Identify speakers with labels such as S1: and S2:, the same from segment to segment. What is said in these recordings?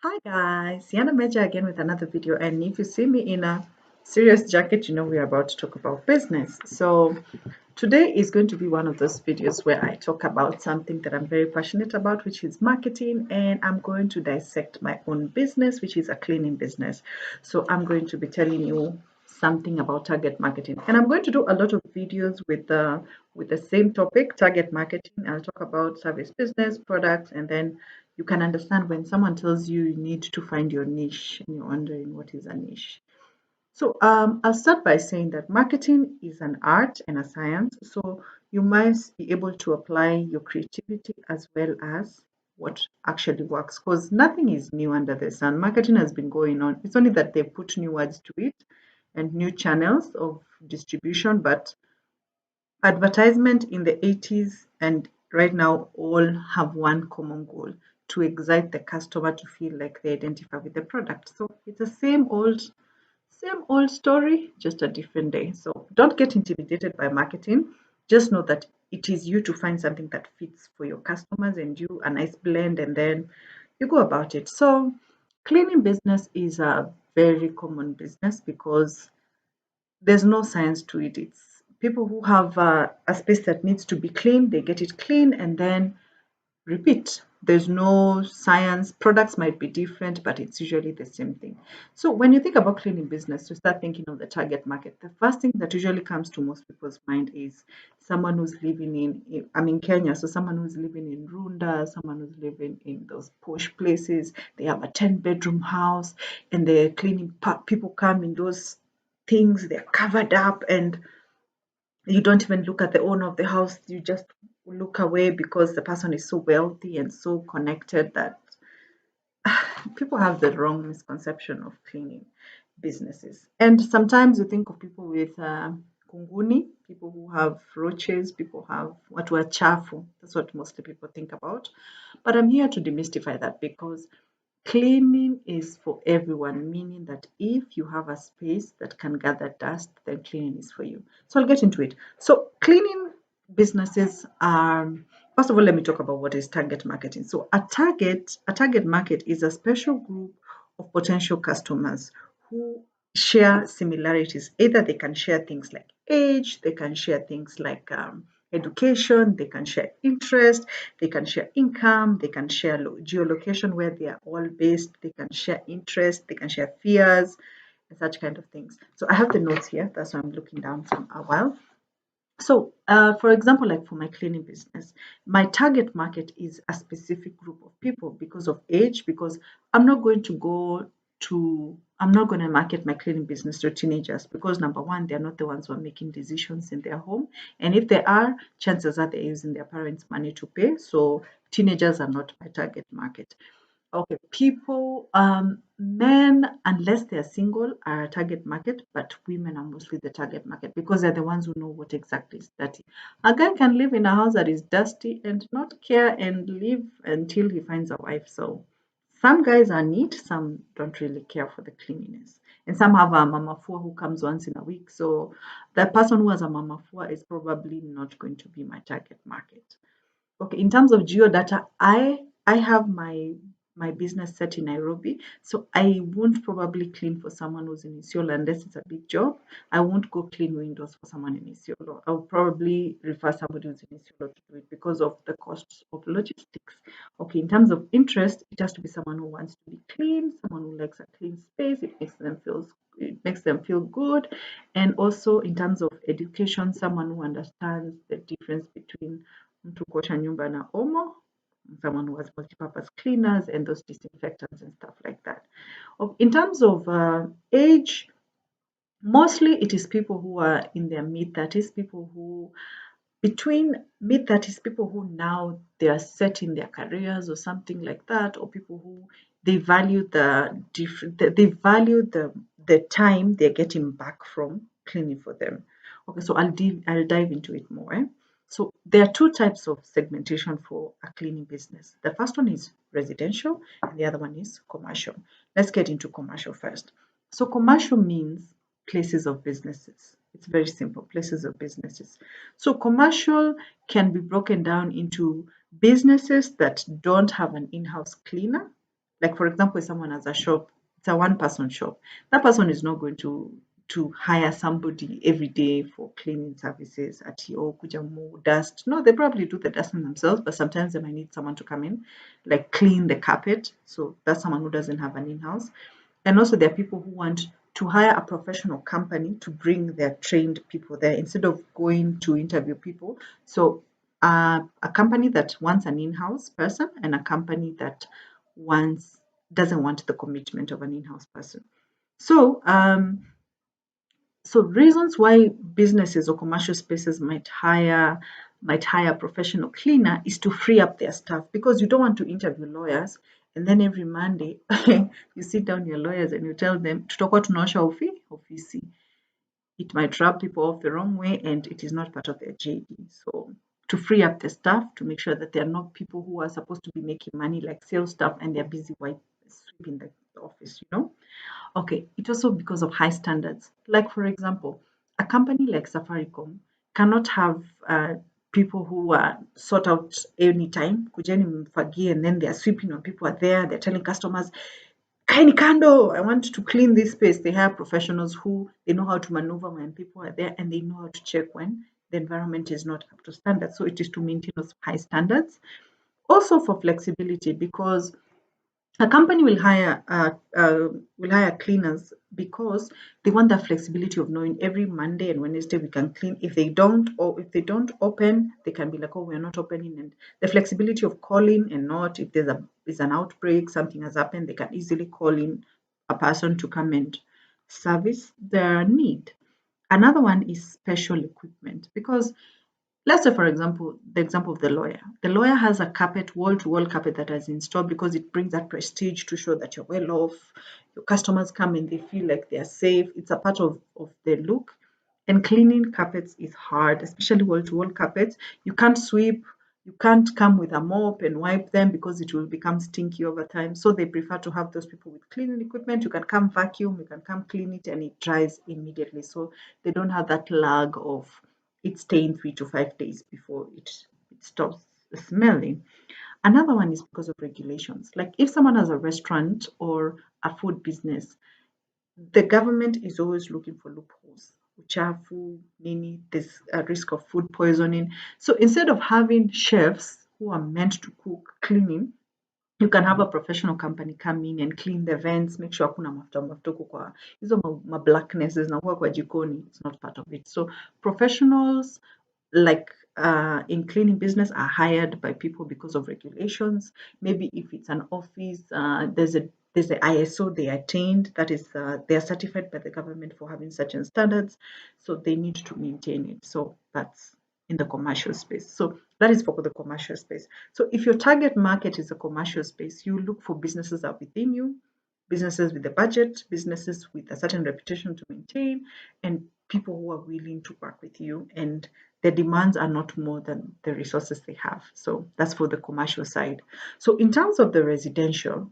S1: Hi guys, Yana Meja again with another video, and if you see me in a serious jacket, you know we're about to talk about business. So today is going to be one of those videos where I talk about something that I'm very passionate about, which is marketing, and I'm going to dissect my own business, which is a cleaning business. So I'm going to be telling you something about target marketing, and I'm going to do a lot of videos with the same topic, target marketing. I'll talk about service business, products, and then you can understand when someone tells you you need to find your niche and you're wondering what is a niche. So I'll start by saying that marketing is an art and a science. So you must be able to apply your creativity as well as what actually works, because nothing is new under the sun. Marketing has been going on. It's only that they put new words to it and new channels of distribution, but advertisement in the 80s and right now all have one common goal: to excite the customer to feel like they identify with the product. So it's the same old story, just a different day. So don't get intimidated by marketing. Just know that it is you to find something that fits for your customers and do a nice blend, and then you go about it. So cleaning business is a very common business because there's no science to it. It's people who have a space that needs to be clean, they get it clean and then repeat. There's no science. Products might be different, but it's usually the same thing. So when you think about cleaning business, you start thinking of the target market. The first thing that usually comes to most people's mind is someone who's living I'm in Kenya, so someone who's living in Runda, someone who's living in those posh places. They have a 10-bedroom house and they're cleaning. People come in those things, they're covered up, and you don't even look at the owner of the house, you just look away because the person is so wealthy and so connected that people have the wrong misconception of cleaning businesses. And sometimes you think of people with kunguni, people who have roaches, people have what were chafu. That's what mostly people think about. But I'm here to demystify that because cleaning is for everyone, meaning that if you have a space that can gather dust, then cleaning is for you. So I'll get into it. So cleaning businesses are, first of all, let me talk about what is target marketing. So a target market is a special group of potential customers who share similarities. Either they can share things like age, they can share things like education, they can share interest, they can share income, they can share geolocation where they are all based, they can share interest, they can share fears, and such kind of things. So I have the notes here, that's why I'm looking down from a while. So, for example, like for my cleaning business, my target market is a specific group of people because of age, because I'm not going to market my cleaning business to teenagers because number one, they're not the ones who are making decisions in their home. And if they are, chances are they're using their parents' money to pay. So teenagers are not my target market. Okay, people, men, unless they're single, are a target market, but women are mostly the target market because they're the ones who know what exactly is dirty. A guy can live in a house that is dusty and not care and live until he finds a wife. So some guys are neat, some don't really care for the cleanliness. And some have a mama four who comes once in a week. So the person who has a mama four is probably not going to be my target market. Okay, in terms of geo data, I have my business set in Nairobi, so I won't probably clean for someone who's in Isiolo unless it's a big job. I won't go clean windows for someone in Isiolo. I'll probably refer somebody who's in Isiolo to do it because of the costs of logistics. Okay, in terms of interest, it has to be someone who wants to be clean, someone who likes a clean space. It makes them feel good, and also in terms of education, someone who understands the difference between mtu kuosha nyumba na omo, someone who has multi-purpose cleaners and those disinfectants and stuff like that. In terms of age, mostly it is people who are in their mid 30s, people who between mid 30s, people who now they are set in their careers or something like that, or people who they value the time they're getting back from cleaning for them. Okay, so I'll dive into it more. So there are two types of segmentation for a cleaning business. The first one is residential and the other one is commercial. Let's get into commercial first. So commercial means places of businesses. It's very simple, places of businesses. So commercial can be broken down into businesses that don't have an in-house cleaner, Like for example, if someone has a shop, it's a one-person shop. That person is not going to hire somebody every day for cleaning services at your kujamu dust. No, they probably do the dusting themselves, but sometimes they might need someone to come in, like clean the carpet. So that's someone who doesn't have an in-house. And also there are people who want to hire a professional company to bring their trained people there instead of going to interview people. So a company that wants an in-house person and a company that wants doesn't want the commitment of an in-house person. So so reasons why businesses or commercial spaces might hire a professional cleaner is to free up their staff, because you don't want to interview lawyers and then every Monday you sit down your lawyers and you tell them tutakuwa tunaosha ofisi. It might rub people off the wrong way and it is not part of their JD. So to free up the staff, to make sure that they are not people who are supposed to be making money like sales staff and they're busy sweeping the office, you know. Okay, it's also because of high standards. Like, for example, a company like Safaricom cannot have people who are sort out anytime, kujeni mfagie, and then they are sweeping when people are there. They're telling customers, kaini kando, I want to clean this space. They have professionals who they know how to maneuver when people are there and they know how to check when the environment is not up to standard. So it is to maintain those high standards. Also for flexibility, because a company will hire cleaners because they want that flexibility of knowing every Monday and Wednesday we can clean. If they don't, or if they don't open, they can be like, oh, we're not opening. And the flexibility of calling and not, if there's an outbreak, something has happened, they can easily call in a person to come and service their need. Another one is special equipment, because let's say, for example, the example of the lawyer. The lawyer has a carpet, wall-to-wall carpet that is installed because it brings that prestige to show that you're well off. Your customers come and they feel like they're safe. It's a part of the look. And cleaning carpets is hard, especially wall-to-wall carpets. You can't sweep. You can't come with a mop and wipe them because it will become stinky over time. So they prefer to have those people with cleaning equipment. You can come vacuum, you can come clean it, and it dries immediately. So they don't have that lag of it staying 3 to 5 days before it stops smelling. Another one is because of regulations. Like if someone has a restaurant or a food business, the government is always looking for loopholes. Uchafu, nini, there's a risk of food poisoning. So instead of having chefs who are meant to cook cleaning, you can have a professional company come in and clean the vents, make sure hakuna mafuta mafuta huko kwa hizo blacknesses zinakuwa kwa jikoni. It's not part of it. So professionals like in cleaning business are hired by people because of regulations. Maybe if it's an office, there's the ISO they attained, that is they are certified by the government for having certain standards, so they need to maintain it. So that's in the commercial space. So that is for the commercial space. So if your target market is a commercial space, you look for businesses that are within you, businesses with a budget, businesses with a certain reputation to maintain, and people who are willing to work with you, and their demands are not more than the resources they have. So that's for the commercial side. So in terms of the residential,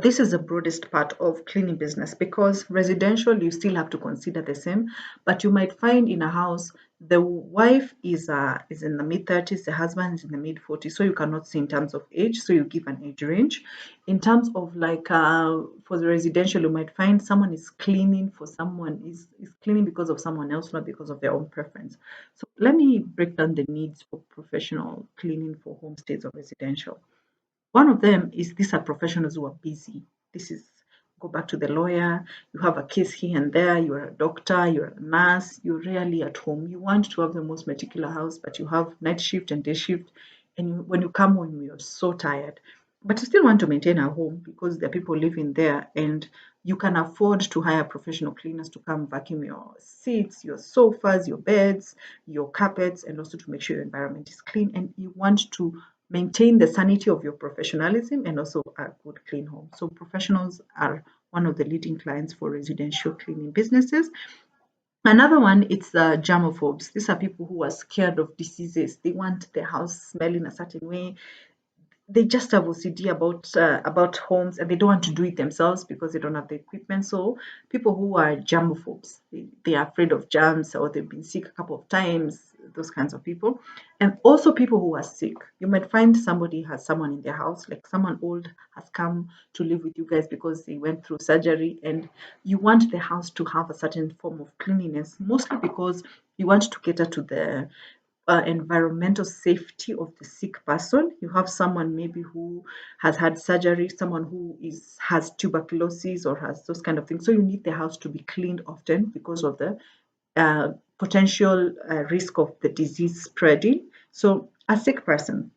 S1: this is the broadest part of cleaning business, because residential you still have to consider the same, but you might find in a house the wife is in the mid 30s, the husband is in the mid 40s, so you cannot see in terms of age, so you give an age range. In terms of like for the residential, you might find someone is cleaning for someone is cleaning because of someone else, not because of their own preference. So let me break down the needs for professional cleaning for homestays or residential. One of them is these are professionals who are busy. This is go back to the lawyer, you have a case here and there, you're a doctor, you're a nurse, you're rarely at home. You want to have the most meticulous house, but you have night shift and day shift. And when you come home, you're so tired. But you still want to maintain a home because there are people living there, and you can afford to hire professional cleaners to come vacuum your seats, your sofas, your beds, your carpets, and also to make sure your environment is clean. And you want to maintain the sanity of your professionalism and also a good clean home. So professionals are one of the leading clients for residential cleaning businesses. Another one, it's germophobes. These are people who are scared of diseases. They want their house smelling a certain way. They just have OCD about homes, and they don't want to do it themselves because they don't have the equipment. So people who are germophobes, they are afraid of germs, or they've been sick a couple of times. those kinds of people. And also people who are sick. You might find somebody has someone in their house, like someone old has come to live with you guys because they went through surgery, and you want the house to have a certain form of cleanliness, mostly because you want to cater to the environmental safety of the sick person. You have someone maybe who has had surgery, someone who has tuberculosis or has those kind of things. So you need the house to be cleaned often because of the uh, potential risk of the disease spreading. So a sick person.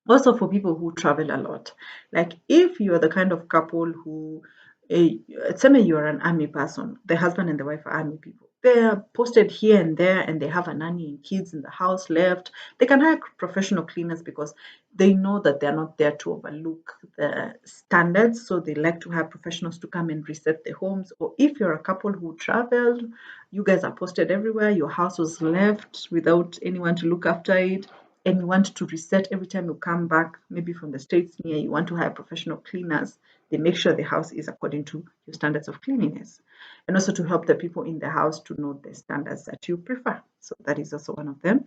S1: Also for people who travel a lot. Like if you're the kind of couple who, say me you're an army person, the husband and the wife are army people. They're posted here and there and they have a nanny and kids in the house left. They can hire professional cleaners because they know that they're not there to overlook the standards. So they like to have professionals to come and reset the homes. Or if you're a couple who traveled, you guys are posted everywhere, your house was left without anyone to look after it, and you want to reset every time you come back, maybe from the States near, you want to hire professional cleaners. They make sure the house is according to your standards of cleanliness. And also to help the people in the house to know the standards that you prefer. So that is also one of them.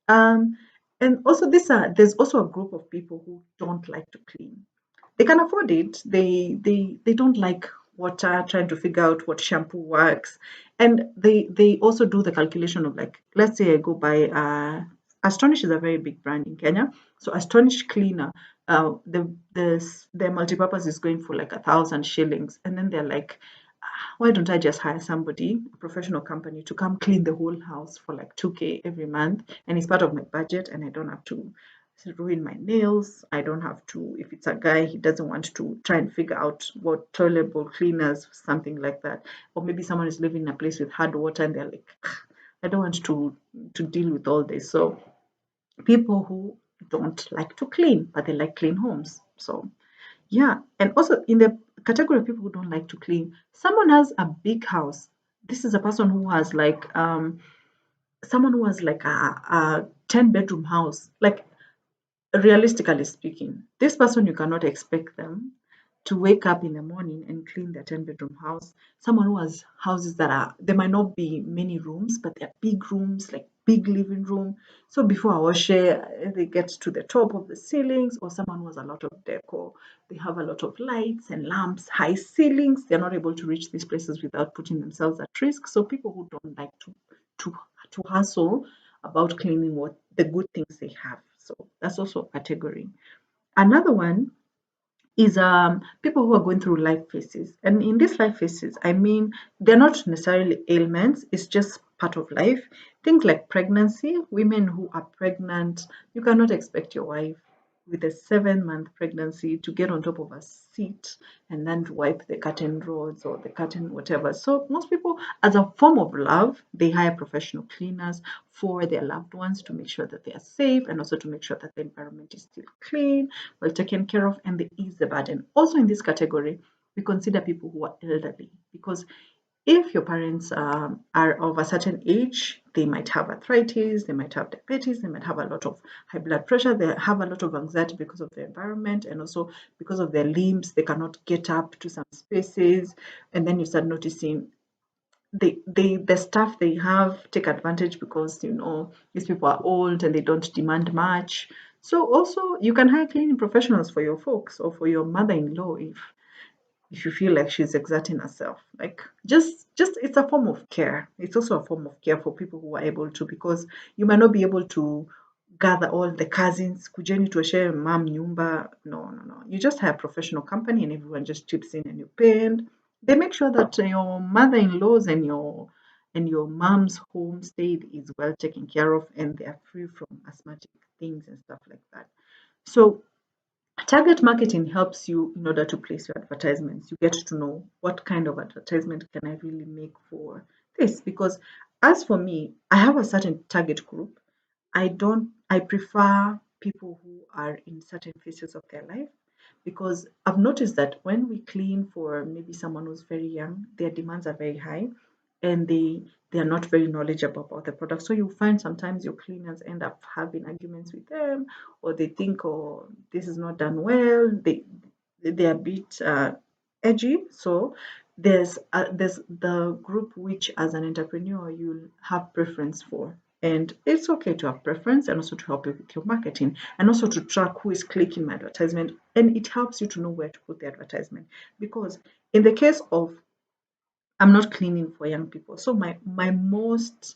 S1: Um, and also there's also a group of people who don't like to clean. They can afford it. They don't like water, trying to figure out what shampoo works. And they also do the calculation of, like, let's say I go buy Astonish is a very big brand in Kenya. So Astonish cleaner, the multipurpose is going for like 1,000 shillings. And then they're like, why don't I just hire somebody, a professional company, to come clean the whole house for like 2K every month, and it's part of my budget, and I don't have to ruin my nails. I don't have to, if it's a guy, he doesn't want to try and figure out what toilet bowl cleaners, something like that. Or maybe someone is living in a place with hard water and they're like, I don't want to deal with all this. So people who don't like to clean, but they like clean homes. So yeah, and also in the category of people who don't like to clean, someone has a big house. This is a person who has like someone who has like a 10-bedroom house. Like realistically speaking, this person, you cannot expect them to wake up in the morning and clean their 10-bedroom house. Someone who has houses that are, there might not be many rooms, but they're big rooms, like big living room. So before our share, they get to the top of the ceilings, or someone who has a lot of decor. They have a lot of lights and lamps, high ceilings. They're not able to reach these places without putting themselves at risk. So people who don't like to to hustle about claiming what the good things they have. So that's also a category. Another one is people who are going through life phases. And in these life phases, I mean, they're not necessarily ailments, it's just part of life. Things like pregnancy, women who are pregnant, you cannot expect your wife with a 7-month pregnancy to get on top of a seat and then to wipe the curtain rods or the curtain whatever. So most people, as a form of love, they hire professional cleaners for their loved ones to make sure that they are safe, and also to make sure that the environment is still clean, well taken care of, and they ease the burden. Also in this category, we consider people who are elderly, because if your parents are of a certain age, they might have arthritis, they might have diabetes, they might have a lot of high blood pressure, they have a lot of anxiety because of the environment, and also because of their limbs, they cannot get up to some spaces. And then you start noticing the staff they have take advantage because these people are old and they don't demand much. So also you can hire cleaning professionals for your folks or for your mother-in-law if you feel like she's exerting herself. Like just it's a form of care. It's also a form of care for people who are able to, because you might not be able to gather all the cousins, kujeni tuoshe mom nyumba. No. You just have a professional company and everyone just chips in and you pay, and they make sure that your mother-in-laws and your mom's homestead is well taken care of and they are free from asthmatic things and stuff like that. So target marketing helps you in order to place your advertisements. You get to know what kind of advertisement can I really make for this. Because as for me, I have a certain target group. I prefer people who are in certain phases of their life, because I've noticed that when we clean for maybe someone who's very young, their demands are very high and they are not very knowledgeable about the product. So you find sometimes your cleaners end up having arguments with them, or they think, oh, this is not done well. They're a bit edgy. So there's the group which, as an entrepreneur, you'll have preference for. And it's okay to have preference and also to help you with your marketing and also to track who is clicking my advertisement. And it helps you to know where to put the advertisement. Because in the case of I'm not cleaning for young people. So my most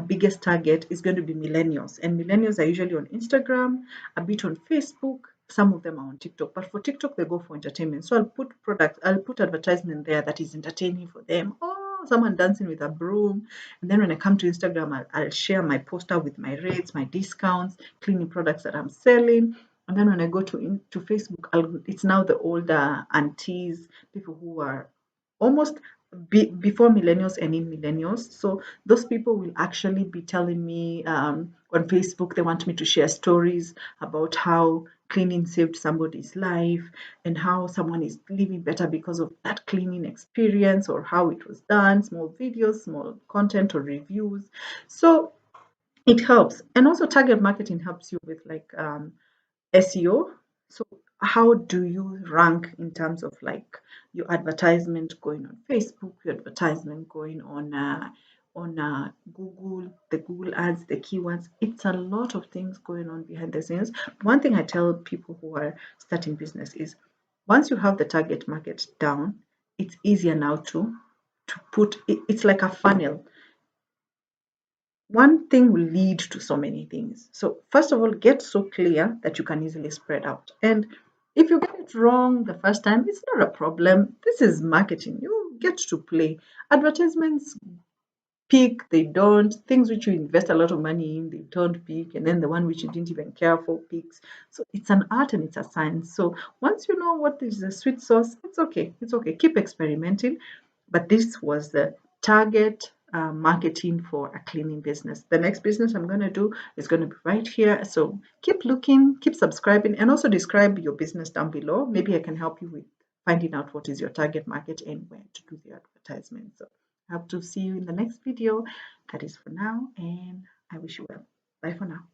S1: biggest target is going to be millennials, and millennials are usually on Instagram, a bit on Facebook. Some of them are on TikTok, but for TikTok they go for entertainment. So I'll put advertisement there that is entertaining for them. Oh, someone dancing with a broom, and then when I come to Instagram, I'll share my poster with my rates, my discounts, cleaning products that I'm selling. And then when I go to Facebook, it's now the older aunties, people who are almost before millennials and in millennials. So those people will actually be telling me on Facebook they want me to share stories about how cleaning saved somebody's life and how someone is living better because of that cleaning experience or how it was done, small videos, small content or reviews. So it helps. And also target marketing helps you with like SEO. So how do you rank in terms of like your advertisement going on Facebook, your advertisement going on Google, the Google ads, the keywords? It's a lot of things going on behind the scenes. One thing I tell people who are starting business is once you have the target market down, it's easier now to put it's like a funnel. One thing will lead to so many things. So first of all, get so clear that you can easily spread out. And if you get it wrong the first time, it's not a problem. This is marketing. You get to play. Advertisements peak, they don't. Things which you invest a lot of money in, they don't peak. And then the one which you didn't even care for peaks. So it's an art and it's a science. So once you know what is the sweet sauce, it's okay. It's okay. Keep experimenting. But this was the target marketing for a cleaning business. The next business I'm going to do is going to be right here. So keep looking, keep subscribing, and also describe your business down below. Maybe I can help you with finding out what is your target market and where to do the advertisement. So I hope to see you in the next video. That is for now, and I wish you well. Bye for now.